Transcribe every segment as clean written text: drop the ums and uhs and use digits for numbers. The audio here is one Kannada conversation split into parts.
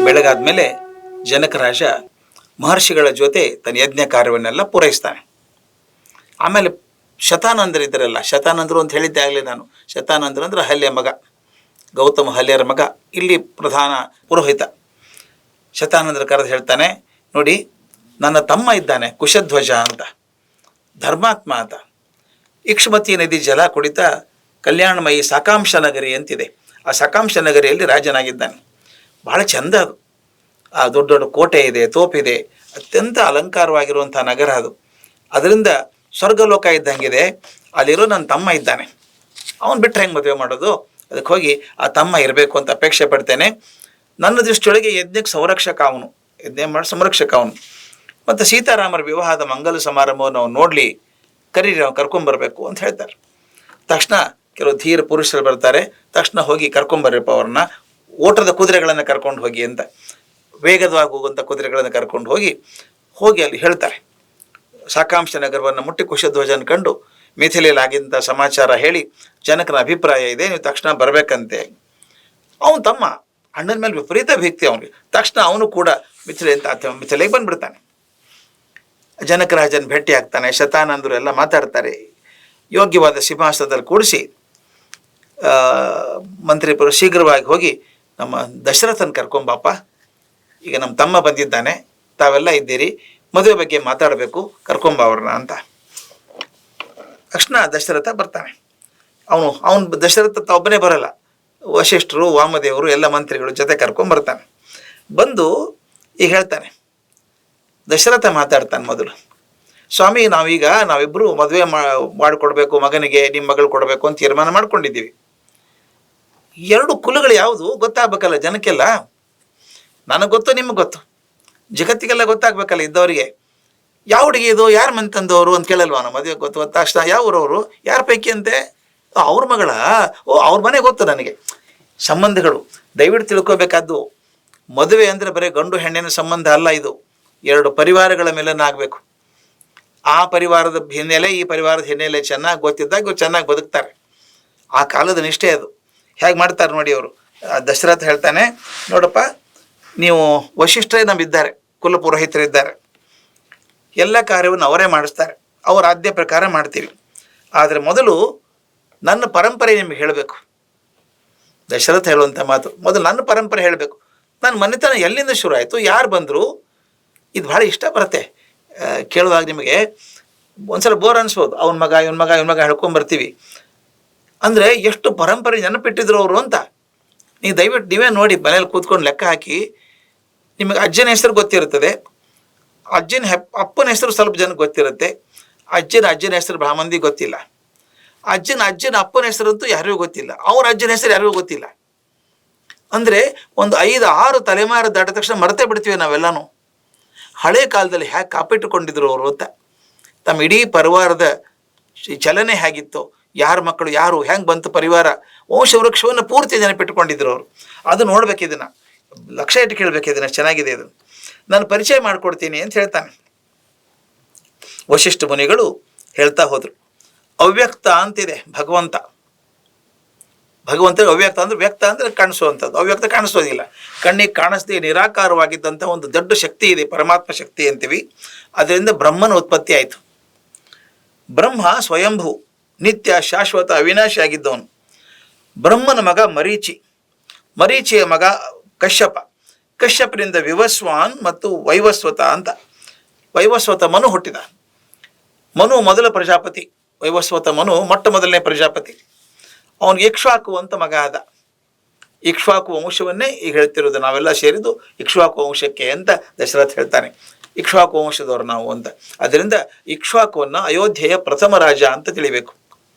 ಬೆಳಗಾದ ಮೇಲೆ ಜನಕರಾಜ ಮಹರ್ಷಿಗಳ ಜೊತೆ ತನ್ನ ಯಜ್ಞ ಕಾರ್ಯವನ್ನೆಲ್ಲ ಪೂರೈಸ್ತಾನೆ. ಆಮೇಲೆ ಶತಾನಂದರು ಇದ್ದರಲ್ಲ, ಶತಾನಂದರು ಅಂತ ಹೇಳಿದ್ದೆ ಆಗಲೇ ನಾನು. ಶತಾನಂದರು ಅಂದ್ರೆ ಹಲ್ಯ ಮಗ, ಗೌತಮ ಹಲ್ಯರ ಮಗ, ಇಲ್ಲಿ ಪ್ರಧಾನ ಪುರೋಹಿತ. ಶತಾನಂದರು ಕರೆದು ಹೇಳ್ತಾನೆ, ನೋಡಿ ನನ್ನ ತಮ್ಮ ಇದ್ದಾನೆ ಕುಶಧ್ವಜ ಅಂತ, ಧರ್ಮಾತ್ಮ ಅಂತ. ಇಕ್ಷ್ಮತಿ ನದಿ ಜಲ ಕುಡಿತ ಕಲ್ಯಾಣಮಯಿ ಸಾಕಾಂಶ ನಗರಿ ಅಂತಿದೆ. ಆ ಸಾಕಾಂಶ ನಗರಿಯಲ್ಲಿ ರಾಜನಾಗಿದ್ದಾನೆ. ಭಾಳ ಚಂದ ಅದು. ಆ ದೊಡ್ಡ ದೊಡ್ಡ ಕೋಟೆ ಇದೆ, ತೋಪಿದೆ, ಅತ್ಯಂತ ಅಲಂಕಾರವಾಗಿರುವಂಥ ನಗರ ಅದು. ಅದರಿಂದ ಸ್ವರ್ಗಲೋಕ ಇದ್ದಂಗಿದೆ. ಅಲ್ಲಿರೋ ನನ್ನ ತಮ್ಮ ಇದ್ದಾನೆ, ಅವನು ಬಿಟ್ಟರೆ ಹೆಂಗೆ ಮದುವೆ ಮಾಡೋದು? ಅದಕ್ಕೆ ಹೋಗಿ ಆ ತಮ್ಮ ಇರಬೇಕು ಅಂತ ಅಪೇಕ್ಷೆ ಪಡ್ತೇನೆ. ನನ್ನ ದೃಷ್ಟಿಯೊಳಗೆ ಯಜ್ಞಕ್ಕೆ ಸಂರಕ್ಷಕ ಅವನು, ಯಜ್ಞ ಮಾಡಿ ಸಂರಕ್ಷಕ ಅವನು. ಮತ್ತು ಸೀತಾರಾಮರ ವಿವಾಹದ ಮಂಗಲ ಸಮಾರಂಭವನ್ನು ನಾವು ನೋಡಲಿ, ಕರೀರಿ, ನಾವು ಕರ್ಕೊಂಬರ್ಬೇಕು ಅಂತ ಹೇಳ್ತಾರೆ. ತಕ್ಷಣ ಕೆಲವು ಧೀರ ಪುರುಷರು ಬರ್ತಾರೆ. ತಕ್ಷಣ ಹೋಗಿ ಕರ್ಕೊಂಬರ್ರಪ್ಪ ಅವ್ರನ್ನ, ಓಟದ ಕುದುರೆಗಳನ್ನು ಕರ್ಕೊಂಡು ಹೋಗಿ ಅಂತ, ವೇಗವಾಗಿ ಹೋಗುವಂಥ ಕುದುರೆಗಳನ್ನು ಕರ್ಕೊಂಡು ಹೋಗಿ ಅಲ್ಲಿ ಹೇಳ್ತಾರೆ. ಸಾಕಾಂಶ ನಗರವನ್ನು ಮುಟ್ಟಿ ಕುಶಧ್ವಜನ ಕಂಡು ಮಿಥಿಲೆಯಲ್ಲಿ ಆಗಿದ್ದ ಸಮಾಚಾರ ಹೇಳಿ, ಜನಕನ ಅಭಿಪ್ರಾಯ ಇದೆ, ನೀವು ತಕ್ಷಣ ಬರಬೇಕಂತೆ. ಅವನು ತಮ್ಮ ಅಣ್ಣನ ಮೇಲೆ ವಿಪರೀತ ಭೀಕ್ತಿ ಅವನಿಗೆ. ತಕ್ಷಣ ಅವನು ಕೂಡ ಮಿಥಿಲೆಗೆ ಬಂದುಬಿಡ್ತಾನೆ. ಜನಕರಾಜನ ಭೇಟಿ ಆಗ್ತಾನೆ. ಶತಾನಂದರು ಎಲ್ಲ ಮಾತಾಡ್ತಾರೆ. ಯೋಗ್ಯವಾದ ಸಿಂಹಾಸನದಲ್ಲಿ ಕೂಡಿಸಿ ಮಂತ್ರಿಪುರ ಶೀಘ್ರವಾಗಿ ಹೋಗಿ ನಮ್ಮ ದಶರಥನ ಕರ್ಕೊಂಬಾಪ, ಈಗ ನಮ್ಮ ತಮ್ಮ ಬಂದಿದ್ದಾನೆ, ತಾವೆಲ್ಲ ಇದ್ದೀರಿ, ಮದುವೆ ಬಗ್ಗೆ ಮಾತಾಡಬೇಕು, ಕರ್ಕೊಂಬ ಅವ್ರನ್ನ ಅಂತ. ತಕ್ಷಣ ದಶರಥ ಬರ್ತಾನೆ. ಅವನು ದಶರಥ ಒಬ್ಬನೇ ಬರಲ್ಲ, ವಶಿಷ್ಠರು, ವಾಮದೇವರು, ಎಲ್ಲ ಮಂತ್ರಿಗಳು ಜೊತೆ ಕರ್ಕೊಂಬರ್ತಾನೆ. ಬಂದು ಈಗ ಹೇಳ್ತಾನೆ, ದಶರಥ ಮಾತಾಡ್ತಾನೆ ಮೊದಲು. ಸ್ವಾಮಿ, ನಾವಿಬ್ಬರು ಮದುವೆ ಮಾಡಿಕೊಡ್ಬೇಕು, ಮಗನಿಗೆ ನಿಮ್ಮ ಮಗಳು ಕೊಡಬೇಕು ಅಂತ ತೀರ್ಮಾನ ಮಾಡ್ಕೊಂಡಿದ್ದೀವಿ. ಎರಡು ಕುಲಗಳು ಯಾವುದು ಗೊತ್ತಾಗಬೇಕಲ್ಲ ಜನಕ್ಕೆಲ್ಲ. ನನಗೆ ಗೊತ್ತು, ನಿಮಗೆ ಗೊತ್ತು, ಜಗತ್ತಿಗೆಲ್ಲ ಗೊತ್ತಾಗಬೇಕಲ್ಲ ಇದ್ದವರಿಗೆ. ಯಾವ ಹುಡುಗಿ ಇದು, ಯಾರು ಮನೆ ತಂದವರು ಅಂತ ಕೇಳಲ್ವ ನಾವು? ಮದುವೆ ಗೊತ್ತು ತಕ್ಷಣ ಯಾವ ಊರವರು, ಯಾರ ಪೈಕಿ ಅಂತೆ? ಅವ್ರ ಮಗಳ, ಅವ್ರ ಮನೆ ಗೊತ್ತು ನನಗೆ. ಸಂಬಂಧಗಳು ದಯವಿಟ್ಟು ತಿಳ್ಕೊಬೇಕಾದ್ದು, ಮದುವೆ ಅಂದರೆ ಬರೀ ಗಂಡು ಹೆಣ್ಣಿನ ಸಂಬಂಧ ಅಲ್ಲ, ಇದು ಎರಡು ಪರಿವಾರಗಳ ಮೇಲನ್ನ ಆಗಬೇಕು. ಆ ಪರಿವಾರದ ಹಿನ್ನೆಲೆ, ಈ ಪರಿವಾರದ ಹಿನ್ನೆಲೆ ಚೆನ್ನಾಗಿ ಗೊತ್ತಿದ್ದಾಗ ಇವ್ರು ಚೆನ್ನಾಗಿ ಬದುಕ್ತಾರೆ. ಆ ಕಾಲದ ನಿಷ್ಠೆ ಅದು. ಹೇಗೆ ಮಾಡ್ತಾರೆ ನೋಡಿ ಅವರು. ದಶರಥ ಹೇಳ್ತಾನೆ, ನೋಡಪ್ಪ, ನೀವು ವಶಿಷ್ಠರೇ ನಮ್ಮಿದ್ದಾರೆ, ಕುಲಪುರೋಹಿತರಿದ್ದಾರೆ, ಎಲ್ಲ ಕಾರ್ಯವನ್ನು ಅವರೇ ಮಾಡಿಸ್ತಾರೆ, ಅವರ ಆದ್ಯ ಪ್ರಕಾರ ಮಾಡ್ತೀವಿ. ಆದರೆ ಮೊದಲು ನನ್ನ ಪರಂಪರೆ ನಿಮಗೆ ಹೇಳಬೇಕು. ದಶರಥ ಹೇಳುವಂಥ ಮಾತು, ಮೊದಲು ನನ್ನ ಪರಂಪರೆ ಹೇಳಬೇಕು. ನನ್ನ ಮನೆತನ ಎಲ್ಲಿಂದ ಶುರು ಆಯಿತು, ಯಾರು ಬಂದರು, ಇದು ಭಾಳ ಇಷ್ಟ ಬರುತ್ತೆ ಕೇಳುವಾಗ. ನಿಮಗೆ ಒಂದ್ಸಲ ಬೋರ್ ಅನಿಸ್ಬೋದು, ಅವನ ಮಗ ಇವನ ಮಗ ಇವನ ಮಗ ಹೇಳ್ಕೊಂಬರ್ತೀವಿ. ಅಂದರೆ ಎಷ್ಟು ಪರಂಪರೆ ನೆನಪಿಟ್ಟಿದ್ರು ಅವರು ಅಂತ. ನೀವು ದಯವಿಟ್ಟು ನೀವೇ ನೋಡಿ, ಮನೇಲಿ ಕೂತ್ಕೊಂಡು ಲೆಕ್ಕ ಹಾಕಿ. ನಿಮಗೆ ಅಜ್ಜನ ಹೆಸರು ಗೊತ್ತಿರುತ್ತದೆ, ಅಪ್ಪನ ಹೆಸರು ಸ್ವಲ್ಪ ಜನಕ್ಕೆ ಗೊತ್ತಿರುತ್ತೆ, ಅಜ್ಜನ ಹೆಸರು ಬಹಳ ಮಂದಿ ಗೊತ್ತಿಲ್ಲ. ಅಜ್ಜನ ಅಪ್ಪನ ಹೆಸರಂತೂ ಯಾರಿಗೂ ಗೊತ್ತಿಲ್ಲ, ಅವ್ರ ಅಜ್ಜನ ಹೆಸರು ಯಾರಿಗೂ ಗೊತ್ತಿಲ್ಲ. ಅಂದರೆ ಒಂದು 5-6 ತಲೆಮಾರು ದಾಟಿದ ತಕ್ಷಣ ಮರೆತೇ ಬಿಡ್ತೀವಿ ನಾವೆಲ್ಲನೂ. ಹಳೆ ಕಾಲದಲ್ಲಿ ಹೇಗೆ ಕಾಪಿಟ್ಟುಕೊಂಡಿದ್ರು ಅವರು ಅಂತ, ತಮ್ಮ ಇಡೀ ಪರಿವಾರದ ಚಲನೆ ಹೇಗಿತ್ತು, ಯಾರ ಮಕ್ಕಳು ಯಾರು, ಹೆಂಗೆ ಬಂತು ಪರಿವಾರ, ವಂಶವೃಕ್ಷವನ್ನು ಪೂರ್ತಿ ನೆನಪಿಟ್ಟುಕೊಂಡಿದ್ರು ಅವರು. ಅದು ನೋಡ್ಬೇಕು, ಇದನ್ನು ಲಕ್ಷ್ಯ ಇಟ್ಟು ಕೇಳಬೇಕು, ಇದನ್ನು ಚೆನ್ನಾಗಿದೆ, ಇದು ನಾನು ಪರಿಚಯ ಮಾಡಿಕೊಡ್ತೀನಿ ಅಂತ ಹೇಳ್ತಾನೆ. ವಶಿಷ್ಠ ಮುನಿಗಳು ಹೇಳ್ತಾ ಹೋದರು. ಅವ್ಯಕ್ತ ಅಂತಿದೆ ಭಗವಂತ. ಅವ್ಯಕ್ತ ಅಂದರೆ, ವ್ಯಕ್ತ ಅಂದರೆ ಕಾಣಿಸುವಂಥದ್ದು, ಅವ್ಯಕ್ತ ಕಾಣಿಸೋದಿಲ್ಲ. ಕಣ್ಣಿಗೆ ಕಾಣಿಸ್ದೇ ನಿರಾಕಾರವಾಗಿದ್ದಂಥ ಒಂದು ದೊಡ್ಡ ಶಕ್ತಿ ಇದೆ, ಪರಮಾತ್ಮ ಶಕ್ತಿ ಅಂತೀವಿ. ಅದರಿಂದ ಬ್ರಹ್ಮನ ಉತ್ಪತ್ತಿ ಆಯಿತು. ಬ್ರಹ್ಮ ಸ್ವಯಂಭೂ, ನಿತ್ಯ, ಶಾಶ್ವತ, ಅವಿನಾಶಿ ಆಗಿದ್ದವನು. ಬ್ರಹ್ಮನ ಮಗ ಮರೀಚಿಯ ಮಗ ಕಶ್ಯಪನಿಂದ ವಿವಸ್ವಾನ್ ಮತ್ತು ವೈವಸ್ವತ ಅಂತ. ವೈವಸ್ವತ ಮನು ಹುಟ್ಟಿದ. ಮನು ಮೊದಲ ಪ್ರಜಾಪತಿ, ವೈವಸ್ವತ ಮನು ಮೊಟ್ಟ ಮೊದಲನೇ ಪ್ರಜಾಪತಿ. ಅವನಿಗೆ ಇಕ್ಷ್ವಾಕು ಅಂತ ಮಗ ಆದ. ಇಕ್ಷ್ವಾಕು ವಂಶವನ್ನೇ ಈಗ ಹೇಳ್ತಿರೋದು, ನಾವೆಲ್ಲ ಸೇರಿದ್ದು ಇಕ್ಷ್ವಾಕು ವಂಶಕ್ಕೆ ಅಂತ ದಶರಥ ಹೇಳ್ತಾನೆ. ಇಕ್ಷ್ವಾಕು ವಂಶದವರು ನಾವು ಅಂತ. ಅದರಿಂದ ಇಕ್ಷ್ವಾಕುವನ್ನು ಅಯೋಧ್ಯೆಯ ಪ್ರಥಮ ರಾಜ ಅಂತ ತಿಳಿಬೇಕು.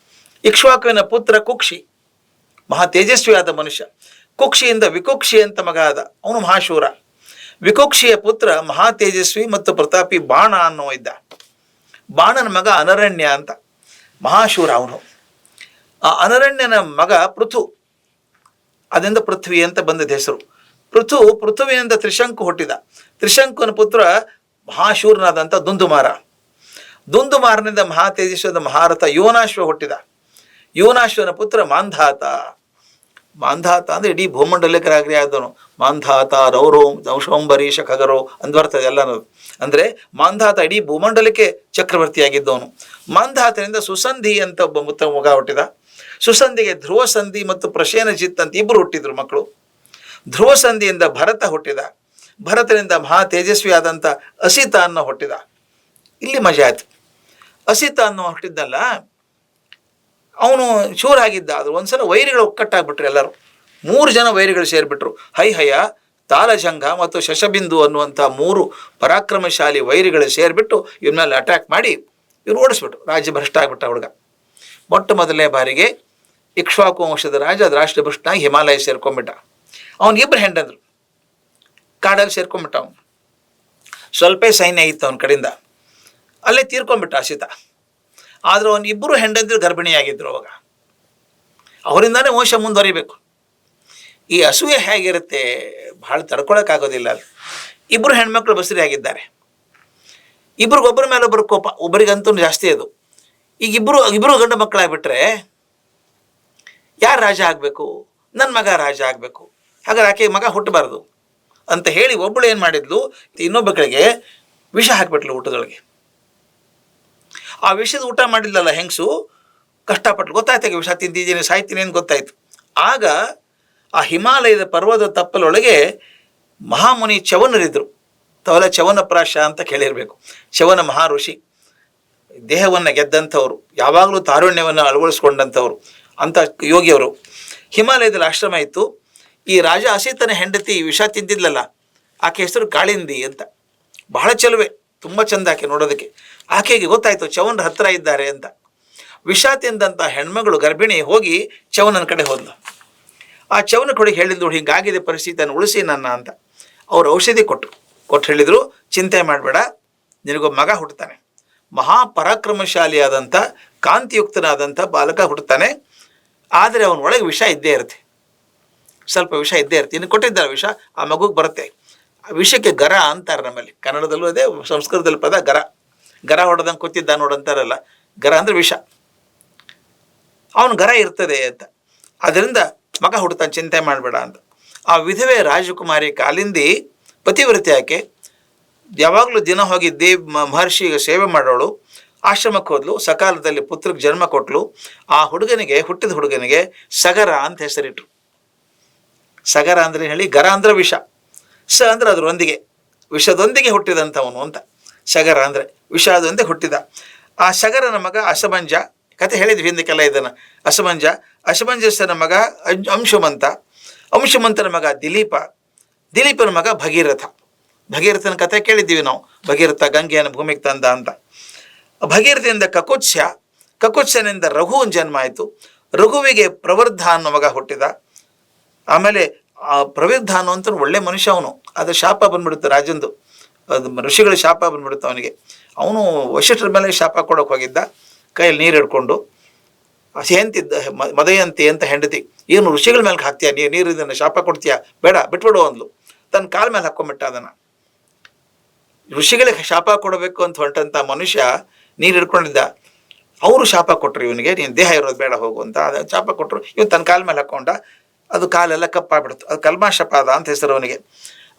ಇಕ್ಷ್ವಾಕುವಿನ ಪುತ್ರ ಕುಕ್ಷಿ, ಮಹಾ ತೇಜಸ್ವಿಯಾದ ಮನುಷ್ಯ. ಕುಕ್ಷಿಯಿಂದ ವಿಕುಕ್ಷಿ ಅಂತ ಮಗ ಆದ, ಅವನು ಮಹಾಶೂರ. ವಿಕುಕ್ಷಿಯ ಪುತ್ರ ಮಹಾ ತೇಜಸ್ವಿ ಮತ್ತು ಪ್ರತಾಪಿ ಬಾಣ ಅನ್ನೋ ಇದ್ದ. ಬಾಣನ ಮಗ ಅನರಣ್ಯ ಅಂತ, ಮಹಾಶೂರ ಅವನು. ಆ ಅನರಣ್ಯನ ಮಗ ಪೃಥು, ಅದರಿಂದ ಪೃಥ್ವಿ ಅಂತ ಬಂದದ ಹೆಸರು. ಪೃಥುವಿನಿಂದ ತ್ರಿಶಂಕು ಹುಟ್ಟಿದ. ತ್ರಿಶಂಕುನ ಪುತ್ರ ಮಹಾಶೂರನಾದಂಥ ದುಂದುಮಾರನಿಂದ ಮಹಾ ತೇಜಸ್ವಿಯಾದ ಮಹಾರಥ ಯೋನಾಶ್ವ ಹುಟ್ಟಿದ. ಯೋನಾಶ್ವನ ಪುತ್ರ ಮಾಂಧಾತ. ಮಾಂಧಾತ ಅಂದರೆ ಇಡೀ ಭೂಮಂಡಲಕ್ಕೆ ರಾಜ್ಞಿ ಆದವನು. ಮಾಂಧಾತ ರೌರೋಂ ದಂಶೋಂಬರೀಷ ಖಗರೋ ಅಂದ್ಬರ್ತದೆ ಎಲ್ಲನೂ. ಅಂದರೆ ಮಾಂಧಾತ ಇಡೀ ಭೂಮಂಡಲಕ್ಕೆ ಚಕ್ರವರ್ತಿಯಾಗಿದ್ದವನು. ಮಾಂಧಾತನಿಂದ ಸುಸಂಧಿ ಅಂತ ಒಬ್ಬ ಮಗ ಹುಟ್ಟಿದ. ಸುಸಂಧಿಗೆ ಧ್ರುವ ಸಂಧಿ ಮತ್ತು ಪ್ರಶೇನಜಿತ್ ಅಂತ ಇಬ್ಬರು ಹುಟ್ಟಿದ್ರು ಮಕ್ಕಳು. ಧ್ರುವ ಸಂಧಿಯಿಂದ ಭರತ ಹುಟ್ಟಿದ. ಭರತನಿಂದ ಮಹಾ ತೇಜಸ್ವಿ ಆದಂಥ ಅಸಿತ ಅನ್ನೋ ಹುಟ್ಟಿದ. ಇಲ್ಲಿ ಮಜಾ ಆಯ್ತು. ಅಸಿತ ಅನ್ನೋ ಹುಟ್ಟಿದ್ದಲ್ಲ, ಅವನು ಚೂರಾಗಿದ್ದ. ಅದು ಒಂದ್ಸಲ ವೈರಿಗಳು ಒಕ್ಕಟ್ಟಾಗ್ಬಿಟ್ರು. ಎಲ್ಲರೂ 3 ಜನ ವೈರಿಗಳು ಸೇರಿಬಿಟ್ರು. ಹೈಹಯ, ತಾಲಜಂಘ ಮತ್ತು ಶಶಬಿಂದು ಅನ್ನುವಂಥ 3 ಪರಾಕ್ರಮಶಾಲಿ ವೈರಿಗಳು ಸೇರಿಬಿಟ್ಟು ಇವ್ರ ಮೇಲೆ ಅಟ್ಯಾಕ್ ಮಾಡಿ ಇವ್ರು ಓಡಿಸ್ಬಿಟ್ರು. ರಾಜ್ಯ ಭ್ರಷ್ಟ ಆಗ್ಬಿಟ್ಟ ಹುಡುಗ. ಮೊಟ್ಟ ಮೊದಲನೇ ಬಾರಿಗೆ ಇಕ್ಷ್ವಾಕು ವಂಶದ ರಾಜ ರಾಷ್ಟ್ರಭ್ರಷ್ಟನಾಗಿ ಹಿಮಾಲಯ ಸೇರ್ಕೊಂಡ್ಬಿಟ್ಟ. ಅವನಿಗಿಬ್ಬರು ಹೆಂಡಂದ್ರು. ಕಾಡಲ್ಲಿ ಸೇರ್ಕೊಂಡ್ಬಿಟ್ಟ ಅವನು. ಸ್ವಲ್ಪ ಸೈನ್ಯ ಇತ್ತು ಅವನ ಕಡೆಯಿಂದ. ಅಲ್ಲೇ ತೀರ್ಕೊಂಡ್ಬಿಟ್ಟ ಅಸಿತ. ಆದರೂ ಅವನಿಬ್ಬರು ಹೆಂಡಂದ್ರು ಗರ್ಭಿಣಿಯಾಗಿದ್ದರು. ಅವಾಗ ಅವರಿಂದಾನೇ ವಂಶ ಮುಂದುವರಿಬೇಕು. ಈ ಅಸೂಯೆ ಹೇಗಿರುತ್ತೆ, ಭಾಳ ತಡ್ಕೊಳಕ್ಕಾಗೋದಿಲ್ಲ. ಅದು ಇಬ್ಬರು ಹೆಣ್ಮಕ್ಳು ಬಸರಿ ಆಗಿದ್ದಾರೆ. ಇಬ್ರಿಗೊಬ್ಬರ ಮೇಲೆ ಒಬ್ಬರು ಕೋಪ, ಒಬ್ಬರಿಗಂತೂ ಜಾಸ್ತಿ ಅದು. ಈಗ ಇಬ್ಬರು ಗಂಡು ಮಕ್ಕಳಾಗ್ಬಿಟ್ರೆ ಯಾರು ರಾಜ ಆಗಬೇಕು? ನನ್ನ ಮಗ ರಾಜ ಆಗಬೇಕು. ಹಾಗಾದ್ರೆ ಆಕೆ ಮಗ ಹುಟ್ಟಬಾರ್ದು ಅಂತ ಹೇಳಿ ಒಬ್ಬಳು ಏನು ಮಾಡಿದ್ಲು, ಇನ್ನೊಬ್ಬಗಳಿಗೆ ವಿಷ ಹಾಕಿಬಿಟ್ಲು ಊಟದೊಳಗೆ. ಆ ವಿಷದ ಊಟ ಮಾಡಿದ್ಲಲ್ಲ ಹೆಂಗಸು, ಕಷ್ಟಪಟ್ಟು ಗೊತ್ತಾಯ್ತಾಗ ವಿಷ ತಿಂದಿದ್ದೀನಿ ಸಾಯ್ತೀನಿ ಅಂತ ಗೊತ್ತಾಯ್ತು. ಆಗ ಆ ಹಿಮಾಲಯದ ಪರ್ವತ ತಪ್ಪಲೊಳಗೆ ಮಹಾಮುನಿ ಚವನರಿದ್ದರು. ತಾವೆಲ್ಲ ಚವನಪ್ರಾಶ ಅಂತ ಕೇಳಿರಬೇಕು. ಚವನ ಮಹಾ ಋಷಿ, ದೇಹವನ್ನು ಗೆದ್ದಂಥವ್ರು, ಯಾವಾಗಲೂ ತಾರುಣ್ಯವನ್ನು ಅಳವಡಿಸ್ಕೊಂಡಂಥವ್ರು, ಅಂಥ ಯೋಗಿಯವರು. ಹಿಮಾಲಯದಲ್ಲಿ ಆಶ್ರಮ ಇತ್ತು. ಈ ರಾಜ ಅಸಿತನ ಹೆಂಡತಿ ವಿಷ ತಿಂದಿದ್ಲಲ್ಲ, ಆಕೆ ಹೆಸರು ಕಾಳಿಂದಿ ಅಂತ. ಬಹಳ ಚೆಲುವೆ, ತುಂಬ ಚೆಂದ ಆಕೆ ನೋಡೋದಕ್ಕೆ. ಆಕೆಗೆ ಗೊತ್ತಾಯಿತು ಚವನರ ಹತ್ತಿರ ಇದ್ದಾರೆ ಅಂತ. ವಿಷ ತಿಂದಂಥ ಹೆಣ್ಮಗಳು ಗರ್ಭಿಣಿ ಹೋಗಿ ಚವನನ ಕಡೆ ಹೋದ್ಲು. ಆ ಚವನ ಕೊಡಿಗೆ ಹೇಳಿದ್ರು, ಹೀಗಾಗಿದೆ ಪರಿಸ್ಥಿತಿಯನ್ನು ಉಳಿಸಿ ನನ್ನ ಅಂತ. ಅವ್ರು ಔಷಧಿ ಕೊಟ್ಟು ಹೇಳಿದರು, ಚಿಂತೆ ಮಾಡಬೇಡ, ನಿನಗೊಬ್ಬ ಮಗ ಹುಟ್ಟುತ್ತಾನೆ. ಮಹಾಪರಾಕ್ರಮಶಾಲಿಯಾದಂಥ ಕಾಂತಿಯುಕ್ತನಾದಂಥ ಬಾಲಕ ಹುಟ್ಟುತ್ತಾನೆ. ಆದರೆ ಅವನ ಒಳಗೆ ವಿಷ ಇದ್ದೇ ಇರುತ್ತೆ, ಸ್ವಲ್ಪ ವಿಷ ಇದ್ದೇ ಇರುತ್ತೆ. ಇನ್ನು ಕೊಟ್ಟಿದ್ದಾರೆ ವಿಷ, ಆ ಮಗುಗೆ ಬರುತ್ತೆ. ಆ ವಿಷಕ್ಕೆ ಗರ ಅಂತಾರೆ ನಮ್ಮಲ್ಲಿ, ಕನ್ನಡದಲ್ಲೂ ಅದೇ, ಸಂಸ್ಕೃತದಲ್ಲಿ ಪದ ಗರ. ಗರ ಹೊಡೆದಂಗೆ ಕೂತಿದ್ದ ನೋಡಂತಾರಲ್ಲ, ಗರ ಅಂದರೆ ವಿಷ. ಅವನು ಗರ ಇರ್ತದೆ ಅಂತ. ಅದರಿಂದ ಮಗ ಹುಡ್ತಾನೆ, ಚಿಂತೆ ಮಾಡಬೇಡ ಅಂತ. ಆ ವಿಧವೆ ರಾಜಕುಮಾರಿ ಕಾಲಿಂದಿ ಪತಿವ್ರತೆ ಆಕೆ. ಯಾವಾಗಲೂ ದಿನ ಹೋಗಿ ಮಹರ್ಷಿಗೆ ಸೇವೆ ಮಾಡೋಳು. ಆಶ್ರಮಕ್ಕೆ ಹೋದ್ಲು. ಸಕಾಲದಲ್ಲಿ ಪುತ್ರಕ್ಕೆ ಜನ್ಮ ಕೊಟ್ಲು. ಆ ಹುಟ್ಟಿದ ಹುಡುಗನಿಗೆ ಸಗರ ಅಂತ ಹೆಸರಿಟ್ರು. ಸಗರ ಅಂದರೆ ಹೇಳಿ, ಗರ ಅಂದರೆ ವಿಷ, ಸ ಅಂದರೆ ಅದರೊಂದಿಗೆ, ವಿಷದೊಂದಿಗೆ ಹುಟ್ಟಿದಂಥವನು ಅಂತ. ಸಗರ ಅಂದರೆ ವಿಷದೊಂದಿಗೆ ಹುಟ್ಟಿದ. ಆ ಸಗರನ ಮಗ ಅಸಮಂಜ. ಕತೆ ಹೇಳಿದ್ವಿ ಹಿಂದಕ್ಕೆಲ್ಲ ಇದನ್ನು. ಅಸಮಂಜಸನ ಮಗ ಅಂಶುಮಂತ. ಅಂಶುಮಂತನ ಮಗ ದಿಲೀಪನ ಮಗ ಭಗೀರಥನ ಕತೆ ಕೇಳಿದ್ದೀವಿ ನಾವು. ಭಗೀರಥ ಗಂಗೆಯನ್ನು ಭೂಮಿಗೆ ತಂದ ಅಂತ. ಭಗೀರಥದಿಂದ ಕಕುತ್ಸನಿಂದ ರಘುವಿನ ಜನ್ಮ ಆಯಿತು. ರಘುವಿಗೆ ಪ್ರವರ್ಧ ಅನ್ನೋ ಮಗ ಹುಟ್ಟಿದ. ಆಮೇಲೆ ಆ ಪ್ರವೃದ್ಧ ಅನ್ನುವಂಥ ಒಳ್ಳೆ ಮನುಷ್ಯ ಅವನು. ಅದು ಶಾಪ ಬಂದ್ಬಿಡುತ್ತೆ ರಾಜಂದು, ಅದು ಋಷಿಗಳ ಶಾಪ ಬಂದ್ಬಿಡುತ್ತೆ ಅವನಿಗೆ. ಅವನು ವಶಿಷ್ಠರ ಮೇಲೆ ಶಾಪ ಕೊಡೋಕೆ ಹೋಗಿದ್ದ, ಕೈಯಲ್ಲಿ ನೀರು ಹಿಡ್ಕೊಂಡು. ಹೆಂತಿದ್ದ ಮದಯಂತಿ ಅಂತ ಹೆಂಡತಿ, ಏನು ಋಷಿಗಳ ಮೇಲೆ ಹಾಕ್ತೀಯ ನೀರು, ಇದನ್ನು ಶಾಪ ಕೊಡ್ತೀಯ, ಬೇಡ ಬಿಟ್ಬಿಡು ಅಂದ್ಲು. ತನ್ನ ಕಾಲ ಮೇಲೆ ಹಾಕ್ಕೊಂಬಿಟ್ಟ ಅದನ್ನು. ಋಷಿಗಳಿಗೆ ಶಾಪ ಕೊಡಬೇಕು ಅಂತ ಹೊಂಟಂಥ ಮನುಷ್ಯ ನೀರು ಹಿಡ್ಕೊಂಡಿದ್ದ. ಅವರು ಶಾಪ ಕೊಟ್ಟರು ಇವನಿಗೆ, ನೀನು ದೇಹ ಇರೋದು ಬೇಡ ಹೋಗು ಅಂತ. ಅದು ಶಾಪ ಕೊಟ್ಟರು. ಇವನು ತನ್ನ ಕಾಲ ಮೇಲೆ ಹಾಕ್ಕೊಂಡ. ಅದು ಕಾಲೆಲ್ಲ ಕಪ್ಪಾಗ್ಬಿಡ್ತು. ಅದು ಕಲ್ಮಾಶಪಾದ ಅಂತ ಹೆಸರು ಅವನಿಗೆ.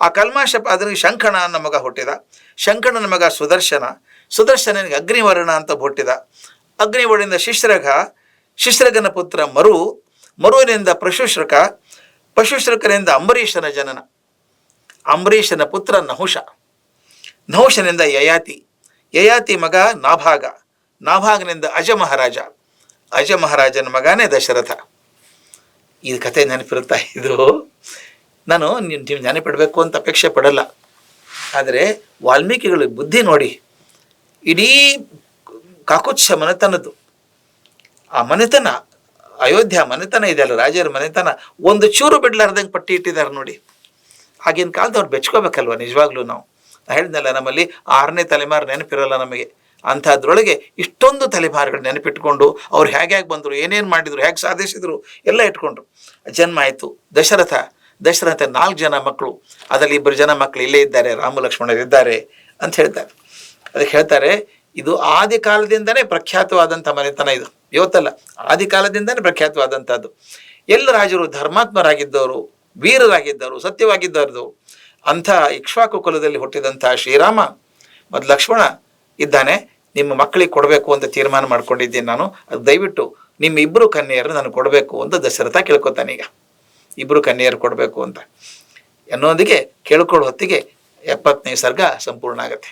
ಆ ಕಲ್ಮಾಶಪಾದನಿಗೆ ಶಂಖಣ ಅನ್ನೋ ಮಗ ಹುಟ್ಟಿದ. ಶಂಖಣನ ಮಗ ಸುದರ್ಶನನಿಗೆ ಅಗ್ನಿವರ್ಣ ಅಂತ ಹುಟ್ಟಿದ. ಅಗ್ನಿವರ್ಣದಿಂದ ಶಿಶ್ರಗನ ಪುತ್ರ ಮರುವಿನಿಂದ ಪಶುಶ್ರಕನಿಂದ ಅಂಬರೀಷನ ಜನನ. ಅಂಬರೀಷನ ಪುತ್ರ ನಹುಷನಿಂದ ಯಯಾತಿ ಮಗ ನಾಭಾಗನಿಂದ ಅಜಮಹಾರಾಜನ ಮಗನೇ ದಶರಥ. ಈ ಕತೆ ನೆನಪಿರುತ್ತಾ? ಇದು ನಾನು ನೀವು ನೆನಪಿಡಬೇಕು ಅಂತ ಅಪೇಕ್ಷೆ ಪಡಲ್ಲ. ಆದರೆ ವಾಲ್ಮೀಕಿಗಳು ಬುದ್ಧಿ ನೋಡಿ, ಇಡೀ ಕಾಕುತ್ಸ ಮನೆತನದ್ದು ಆ ಮನೆತನ, ಅಯೋಧ್ಯ ಮನೆತನ ಇದೆಯಲ್ಲ, ರಾಜರ ಮನೆತನ, ಒಂದು ಚೂರು ಬಿಡ್ಲಾರ್ದಂಗೆ ಪಟ್ಟಿ ಇಟ್ಟಿದ್ದಾರೆ ನೋಡಿ. ಆಗಿನ ಕಾಲದವ್ರು ಬೆಚ್ಕೋಬೇಕಲ್ವ ನಿಜವಾಗ್ಲೂ. ನಾವು ಹೇಳಿದ್ನಲ್ಲ, ನಮ್ಮಲ್ಲಿ 6ನೇ ತಲೆಮಾರು ನೆನಪಿರಲ್ಲ ನಮಗೆ. ಅಂಥದ್ರೊಳಗೆ ಇಷ್ಟೊಂದು ತಲೆಮಾರುಗಳು ನೆನಪಿಟ್ಕೊಂಡು ಅವ್ರು ಹೇಗೆ ಬಂದರು, ಏನೇನು ಮಾಡಿದರು, ಹೇಗೆ ಸಾಧಿಸಿದರು ಎಲ್ಲ ಇಟ್ಕೊಂಡ್ರು. ಜನ್ಮ ಆಯಿತು ದಶರಥ 4 ಜನ ಮಕ್ಕಳು. ಅದರಲ್ಲಿ 2 ಜನ ಮಕ್ಕಳು ಇಲ್ಲೇ ಇದ್ದಾರೆ, ರಾಮ ಲಕ್ಷ್ಮಣರಿದ್ದಾರೆ ಅಂತ ಹೇಳ್ತಾರೆ. ಅದಕ್ಕೆ ಹೇಳ್ತಾರೆ, ಇದು ಆದಿ ಕಾಲದಿಂದನೇ ಪ್ರಖ್ಯಾತವಾದಂಥ ಮನೆತನ. ಇದು ಇವತ್ತಲ್ಲ, ಆದಿ ಕಾಲದಿಂದನೇ ಪ್ರಖ್ಯಾತವಾದಂಥದ್ದು. ಎಲ್ಲ ರಾಜರು ಧರ್ಮಾತ್ಮರಾಗಿದ್ದವರು, ವೀರರಾಗಿದ್ದರು, ಸತ್ಯವಾಗಿದ್ದರು. ಅಂಥ ಇಕ್ಷ್ವಾಕು ಕುಲದಲ್ಲಿ ಹುಟ್ಟಿದಂಥ ಶ್ರೀರಾಮ ಮತ್ತು ಲಕ್ಷ್ಮಣ ಇದ್ದಾನೆ. ನಿಮ್ಮ ಮಕ್ಕಳಿಗೆ ಕೊಡಬೇಕು ಅಂತ ತೀರ್ಮಾನ ಮಾಡ್ಕೊಂಡಿದ್ದೀನಿ ನಾನು. ಅದು ದಯವಿಟ್ಟು ನಿಮ್ಮ ಇಬ್ಬರು ಕನ್ಯೆಯರು ನನಗೆ ಕೊಡಬೇಕು ಅಂತ ದಶರಥ ಕೇಳ್ಕೊತಾನೆ. ಈಗ ಇಬ್ಬರು ಕನ್ಯೆಯರು ಕೊಡಬೇಕು ಅಂತ ಅನ್ನೋದಿಗೆ ಕೇಳ್ಕೊಳ್ಳೋ ಹೊತ್ತಿಗೆ 70ನೇ ಸರ್ಗ ಸಂಪೂರ್ಣ ಆಗುತ್ತೆ.